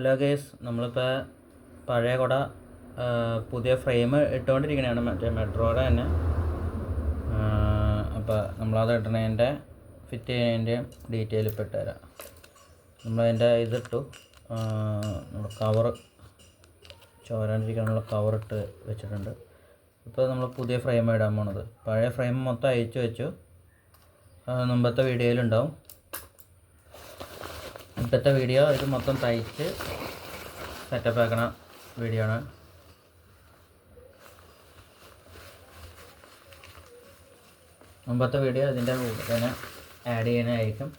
Hello guys, നമ്മളിപ്പോൾ പഴയ കുട പുതിയ ഫ്രെയിം ഇട്ടുകൊണ്ടിരിക്കണതാണ്, മറ്റേ മെട്രോയുടെ തന്നെ. അപ്പോൾ നമ്മളത് ഇടണതിൻ്റെ ഫിറ്റ് ചെയ്യുന്നതിൻ്റെയും ഡീറ്റെയിൽ ഇപ്പോൾ ഇട്ടുതരാം. നമ്മളതിൻ്റെ ഇതിട്ടു, കവർ ചോരാണ്ടിരിക്കാനുള്ള കവറിട്ട് വെച്ചിട്ടുണ്ട്. ഇപ്പോൾ നമ്മൾ പുതിയ ഫ്രെയിം ഇടാൻ പോണത്. പഴയ ഫ്രെയിം മൊത്തം അയച്ചു വെച്ചു, മുമ്പത്തെ വീഡിയോയിലുണ്ടാവും. ഇപ്പോഴത്തെ വീഡിയോ ഇത് മൊത്തം തയ്ച്ച് സെറ്റപ്പ് ആക്കണ വീഡിയോ ആണ്. മുമ്പത്തെ വീഡിയോ ഇതിൻ്റെ കൂടെ തന്നെ ആഡ് ചെയ്യുന്നതായിരിക്കും.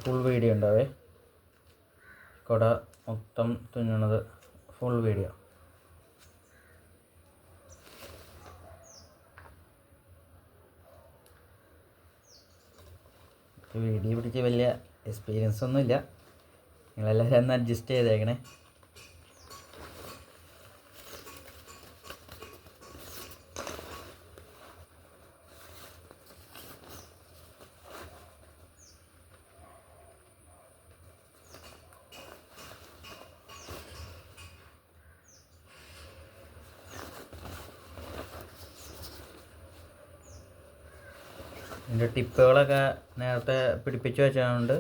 ഫുൾ വീഡിയോ ഉണ്ടാവേ, കുട മൊത്തം തുന്നണത് ഫുൾ വീഡിയോ. വീഡിയോ പിടിച്ച് വലിയ എക്സ്പീരിയൻസ് ഒന്നുമില്ല, നിങ്ങളെല്ലാവരും ഒന്ന് അഡ്ജസ്റ്റ് ചെയ്തേക്കണേ. ഇതിൻ്റെ ടിപ്പുകളൊക്കെ നേരത്തെ പിടിപ്പിച്ച് വെച്ചതുകൊണ്ട്,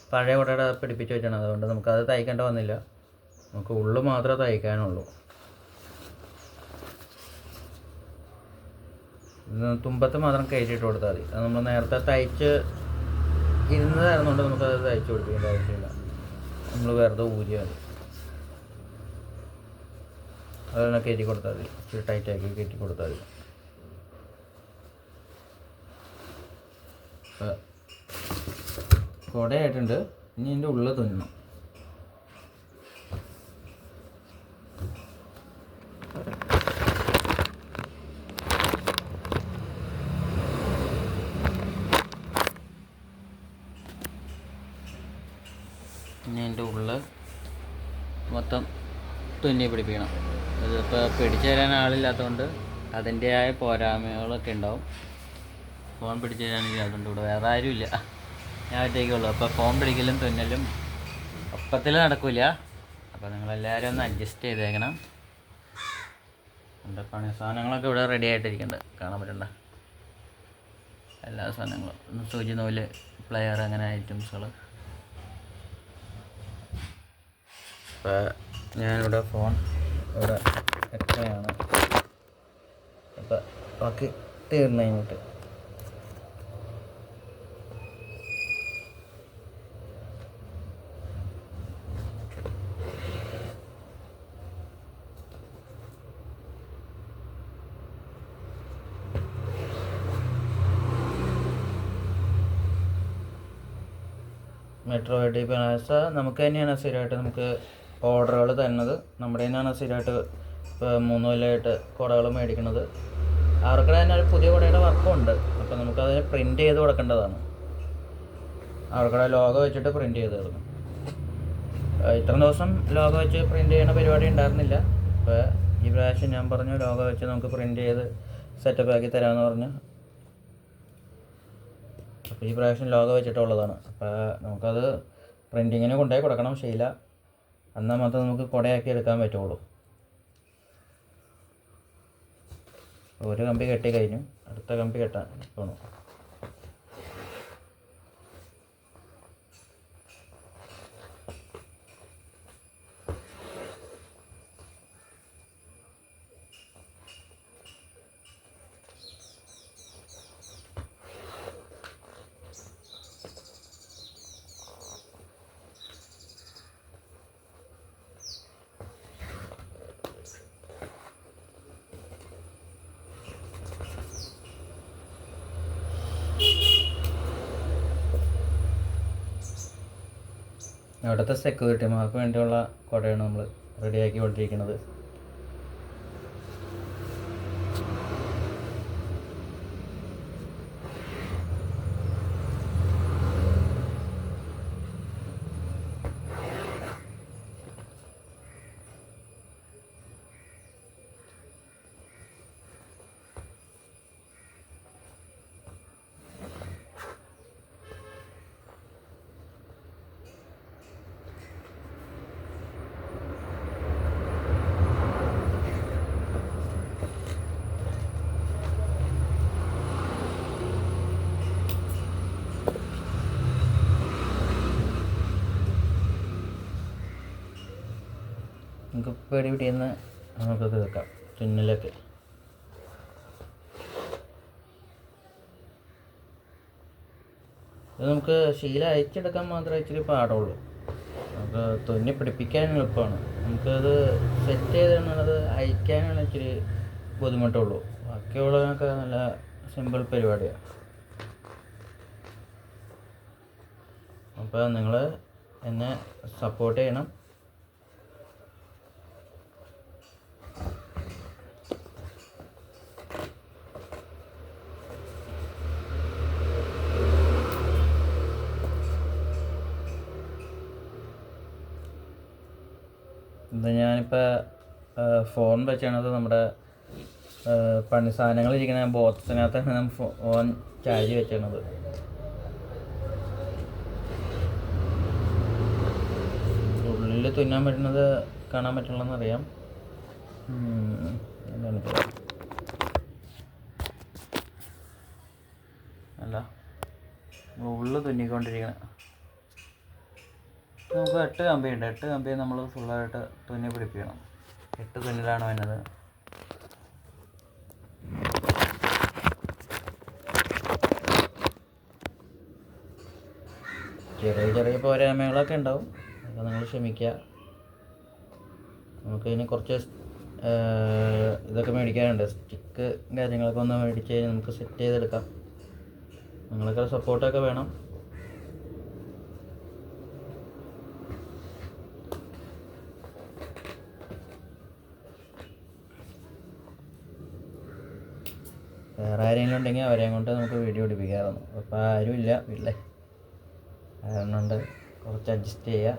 പഴയ കുടയുടെ പിടിപ്പിച്ച് വെച്ചാണ്, അതുകൊണ്ട് നമുക്കത് തയ്ക്കേണ്ട വന്നില്ല. നമുക്ക് ഉള്ളു മാത്രമേ തയ്ക്കാനുള്ളൂ. തുമ്പത്ത് മാത്രം കയറ്റിയിട്ട് കൊടുത്താൽ മതി. അത് നമ്മൾ നേരത്തെ തയ്ച്ച് ഇരുന്നതായിരുന്നുകൊണ്ട് നമുക്കത് തയ്ച്ച് കൊടുക്കേണ്ട ആവശ്യമില്ല. നമ്മൾ വെറുതെ ഊരിയാൽ മതി. അതെല്ലാം കയറ്റി കൊടുത്താൽ മതി, ഇച്ചിരി ടൈറ്റാക്കി കയറ്റി കൊടുത്താൽ മതി. കുടയായിട്ടുണ്ട്, ഇനി ഇതിൻ്റെ ഉള്ളിൽ തുന്നണം. ഇനി അതിൻ്റെ ഉള്ളിൽ മൊത്തം തുന്നി പിടിപ്പിക്കണം. ഇതിപ്പോൾ പിടിച്ചു തരാൻ ആളില്ലാത്തതുകൊണ്ട് അതിൻ്റെതായ പോരായ്മകളൊക്കെ ഉണ്ടാവും. ഫോൺ പിടിച്ചു തരാനില്ലാത്തതുകൊണ്ട് ഇവിടെ വേറെ ആരുമില്ല, ഞാൻ ഒറ്റയ്ക്കുള്ളൂ. അപ്പോൾ ഫോൺ പിടിക്കലും തുന്നലും ഒപ്പത്തിൽ നടക്കില്ല. അപ്പോൾ നിങ്ങളെല്ലാവരും ഒന്ന് അഡ്ജസ്റ്റ് ചെയ്തേക്കണം. എൻ്റെ പണി സാധനങ്ങളൊക്കെ ഇവിടെ റെഡി ആയിട്ടിരിക്കുന്നുണ്ട്, കാണാൻ പറ്റണ്ട എല്ലാ സാധനങ്ങളും, സൂചി നൂല്, പ്ലെയർ, അങ്ങനെ ഐറ്റംസുകൾ. അപ്പോൾ ഞാനിവിടെ ഫോൺ ഇവിടെ എത്രയാണ്, അപ്പോൾ ബാക്കി തീർന്നു കഴിഞ്ഞിട്ട് മെട്രോ വെഡി പ്ലാസ നമുക്ക് തന്നെയാണ് സ്ഥിരമായിട്ട് നമുക്ക് ഓർഡറുകൾ തരുന്നത്. നമ്മുടെ തന്നെയാണ് സ്ഥിരമായിട്ട് ഇപ്പോൾ 3 കൊല്ലമായിട്ട് കുടകൾ മേടിക്കുന്നത്. അവർക്ക് തന്നെ ഒരു പുതിയ കുടയുടെ വർക്കും ഉണ്ട്. അപ്പോൾ നമുക്കതിന് പ്രിൻ്റ് ചെയ്ത് കൊടുക്കേണ്ടതാണ്. അവർക്കുടെ ലോഗോ വെച്ചിട്ട് പ്രിൻ്റ് ചെയ്ത് തരുന്നു. ഇത്ര ദിവസം ലോഗോ വെച്ച് പ്രിൻ്റ് ചെയ്യുന്ന പരിപാടി ഉണ്ടായിരുന്നില്ല. അപ്പോൾ ഈ പ്രാവശ്യം ഞാൻ പറഞ്ഞു ലോഗോ വെച്ച് നമുക്ക് പ്രിൻ്റ് ചെയ്ത് സെറ്റപ്പ് ആക്കി തരാമെന്ന് പറഞ്ഞു. അപ്പോൾ ഈ പ്രാവശ്യം ലോഗോ വെച്ചിട്ടുള്ളതാണ്. അപ്പോൾ നമുക്കത് പ്രിൻറ്റിങ്ങിന് കൊണ്ടുപോയി കൊടുക്കണം ശീല, എന്നാൽ മാത്രമേ നമുക്ക് കുടയാക്കി എടുക്കാൻ പറ്റുള്ളൂ. ഒരു കമ്പി കെട്ടി കഴിഞ്ഞു, അടുത്ത കമ്പി കെട്ടാൻ പോകണം. അവിടുത്തെ സെക്യൂരിറ്റിമാർക്ക് വേണ്ടിയുള്ള കുടയാണ് നമ്മൾ റെഡിയാക്കി കൊണ്ടിരിക്കുന്നത്. നമുക്ക് പേടി പിടിയെന്ന് നമുക്ക് തീർക്കാം തുന്നലൊക്കെ. ഇത് നമുക്ക് ശീലം അയച്ചെടുക്കാൻ മാത്രമേ ഇച്ചിരി പാടുള്ളൂ. നമുക്ക് തുന്നി പിടിപ്പിക്കാൻ എളുപ്പമാണ്. നമുക്കത് സെറ്റ് ചെയ്തിടുന്നത് അയക്കാനാണ് ഇച്ചിരി ബുദ്ധിമുട്ടുള്ളൂ. ബാക്കിയുള്ളതൊക്കെ നല്ല സിമ്പിൾ പരിപാടിയാണ്. അപ്പോൾ നിങ്ങൾ എന്നെ സപ്പോർട്ട് ചെയ്യണം. ഇത് ഞാനിപ്പോൾ ഫോൺ വെച്ചാണത് നമ്മുടെ പണി സാധനങ്ങൾ ഇരിക്കുന്ന ബോക്സിനകത്താണ് ഞാൻ ഫോൺ ചാർജ് വെച്ചത്. ഉള്ളിൽ തുന്നാൻ പറ്റുന്നത് കാണാൻ പറ്റുള്ളതെന്നറിയാം. എന്താണ് അല്ല ഉള്ളിൽ തുന്നിക്കൊണ്ടിരിക്കണം. നമുക്ക് 8 കമ്പിയുണ്ട്. 8 കമ്പി നമ്മൾ ഫുള്ളായിട്ട് തുന്നി പിടിപ്പിക്കണം. 8 തുന്നലാണ് വരുന്നത്. ചെറിയ പോരായ്മകളൊക്കെ ഉണ്ടാവും, അപ്പോൾ നിങ്ങൾ ക്ഷമിക്കുക. നമുക്കിതിന് കുറച്ച് ഇതൊക്കെ മേടിക്കാനുണ്ട്. സ്റ്റിക്ക് കാര്യങ്ങളൊക്കെ ഒന്ന് മേടിച്ച് കഴിഞ്ഞാൽ നമുക്ക് സെറ്റ് ചെയ്തെടുക്കാം. നിങ്ങളൊക്കെ സപ്പോർട്ടൊക്കെ വേണം. വേറെ ആരെങ്കിലും ഉണ്ടെങ്കിൽ അവരെയും കൊണ്ട് നമുക്ക് വീഡിയോ പിടിപ്പിക്കാറുണ്ട്. അപ്പോൾ ആരുമില്ല വീട്ടിലെ, കാരണം കൊണ്ട് കുറച്ച് അഡ്ജസ്റ്റ് ചെയ്യുക.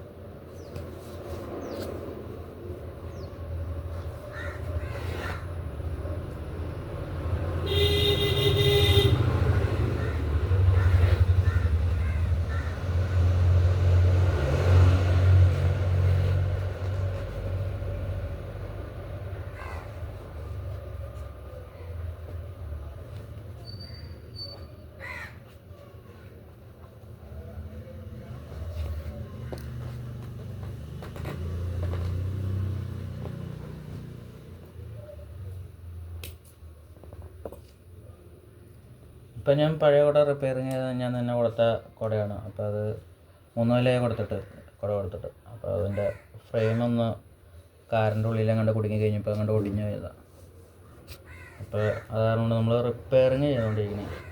ഇപ്പം ഞാൻ പഴയ കുട റിപ്പയറിങ് ചെയ്ത് ഞാൻ തന്നെ കൊടുത്ത കുടയാണ്. അപ്പോൾ അത് 3 കൊല്ലമായി കുട കൊടുത്തിട്ട്. അപ്പോൾ അതിൻ്റെ ഫ്രെയിമൊന്ന് കാറിൻ്റെ ഉള്ളിലെങ്ങാണ്ട് കുടുങ്ങി കഴിഞ്ഞപ്പോൾ അങ്ങോട്ട് ഒടിഞ്ഞു പോയതാണ്. അപ്പോൾ അതാണ് നമ്മൾ റിപ്പയറിങ് ചെയ്തുകൊണ്ടിരിക്കുന്നത്.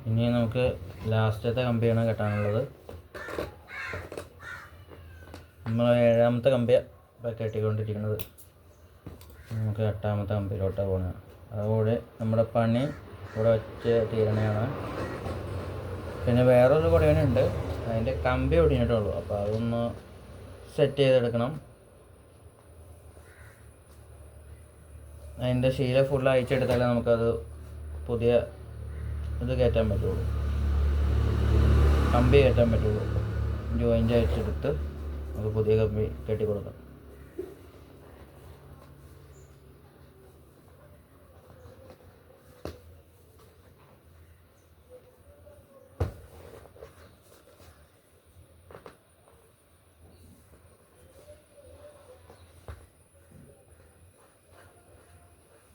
ഇനി നമുക്ക് ലാസ്റ്റത്തെ കമ്പിയാണ് കെട്ടാനുള്ളത്. നമ്മൾ 7ാമത്തെ കമ്പിയാണ് ഇപ്പോൾ കെട്ടിക്കൊണ്ടിരിക്കുന്നത്. നമുക്ക് 8ാമത്തെ കമ്പിയിലോട്ടാണ് പോകുന്നത്. അതുകൂടെ നമ്മുടെ പണി ഇവിടെ വെച്ച് തീരണയാണ്. പിന്നെ വേറൊരു കുടയനുണ്ട്, അതിൻ്റെ കമ്പി ഒടിഞ്ഞിട്ടുള്ളൂ. അപ്പോൾ അതൊന്ന് സെറ്റ് ചെയ്തെടുക്കണം. അതിൻ്റെ ശീല ഫുള്ള് അയച്ചെടുത്താലേ നമുക്കത് പുതിയ ഇത് കയറ്റാൻ പറ്റുള്ളൂ, കമ്പി കയറ്റാൻ പറ്റുള്ളൂ. ജോയിൻ്റ് അയച്ചെടുത്ത് നമുക്ക് പുതിയ കമ്പി കെട്ടി കൊടുക്കാം.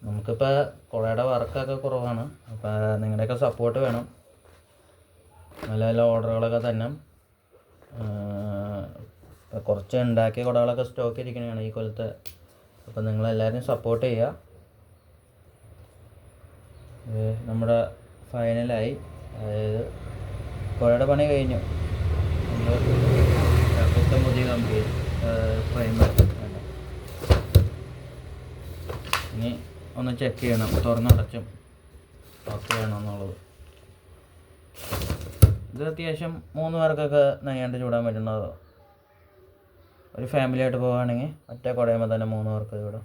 നമുക്കിപ്പോൾ കുടയുടെ വർക്കൊക്കെ കുറവാണ്. അപ്പോൾ നിങ്ങളുടെയൊക്കെ സപ്പോർട്ട് വേണം. നല്ല നല്ല ഓർഡറുകളൊക്കെ തന്നെ. കുറച്ച് ഉണ്ടാക്കിയ കുടകളൊക്കെ സ്റ്റോക്ക് ഇരിക്കുന്നതാണ് ഈ കൊല്ലത്തെ. അപ്പോൾ നിങ്ങളെല്ലാവരും സപ്പോർട്ട് ചെയ്യുക. നമ്മുടെ ഫൈനലായി, അതായത് കുടയുടെ പണി കഴിഞ്ഞു. നമ്മൾ പുതിയ കമ്പി ഫ്രെയിം ഇനി ഒന്ന് ചെക്ക് ചെയ്യണം, തുറന്നടച്ചും ഓക്കെ ആണോ എന്നുള്ളത്. ഇത് അത്യാവശ്യം 3 പേർക്കൊക്കെ നയ്യാണ്ട് ചൂടാൻ പറ്റുന്നത്. ഒരു ഫാമിലി ആയിട്ട് പോവുകയാണെങ്കിൽ ഒറ്റ കുടയുമ്പോൾ തന്നെ 3 പേർക്ക് ചൂടാം.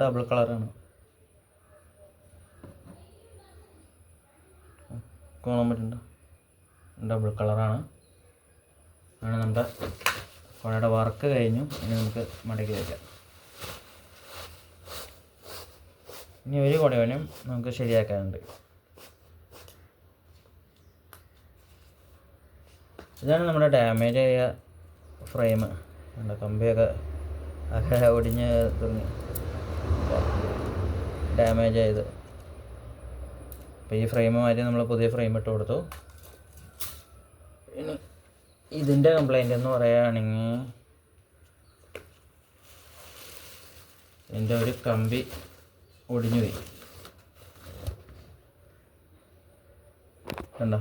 ഡബിൾ കളറാണ്. കാണാൻ പറ്റുന്നുണ്ട്, ഡബിൾ കളറാണ്. ആണ് നമ്മുടെ കുഴയുടെ വർക്ക് കഴിഞ്ഞു. ഇനി നമുക്ക് മടക്കി വയ്ക്കാം. ഇനി ഒരു കുടവനും നമുക്ക് ശരിയാക്കാനുണ്ട്. ഇതാണ് നമ്മുടെ ഡാമേജ് ആയ ഫ്രെയിം. കമ്പിയൊക്കെ ഒടിഞ്ഞ് തുടങ്ങി ഡാമേജ് ആയത്. അപ്പോൾ ഈ ഫ്രെയിം മാറ്റി നമ്മൾ പുതിയ ഫ്രെയിം ഇട്ട് കൊടുത്തു. ഇനി ഇതിൻ്റെ കംപ്ലൈൻ്റ് എന്ന് പറയുകയാണെങ്കിൽ ഇതിൻ്റെ ഒരു കമ്പി ഒടിഞ്ഞു പോയി. കണ്ടോ,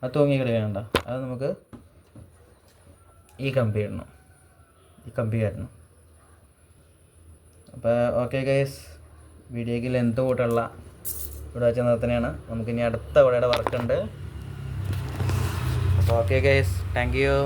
അത് തൂങ്ങി കളിക്കണ്ട. അത് നമുക്ക് ഈ കമ്പി ഇടണം, ഈ കമ്പി കയറണം. അപ്പോൾ ഓക്കെ ഗൈസ്, വീഡിയോയ്ക്ക് ലെന്ത് കൂട്ടുള്ള ഇവിടെ വെച്ച് നിർത്തനെയാണ്. നമുക്കിനി അടുത്ത കുടയുടെ വർക്കുണ്ട്. അപ്പോൾ ഓക്കെ ഗൈസ്, താങ്ക് യു.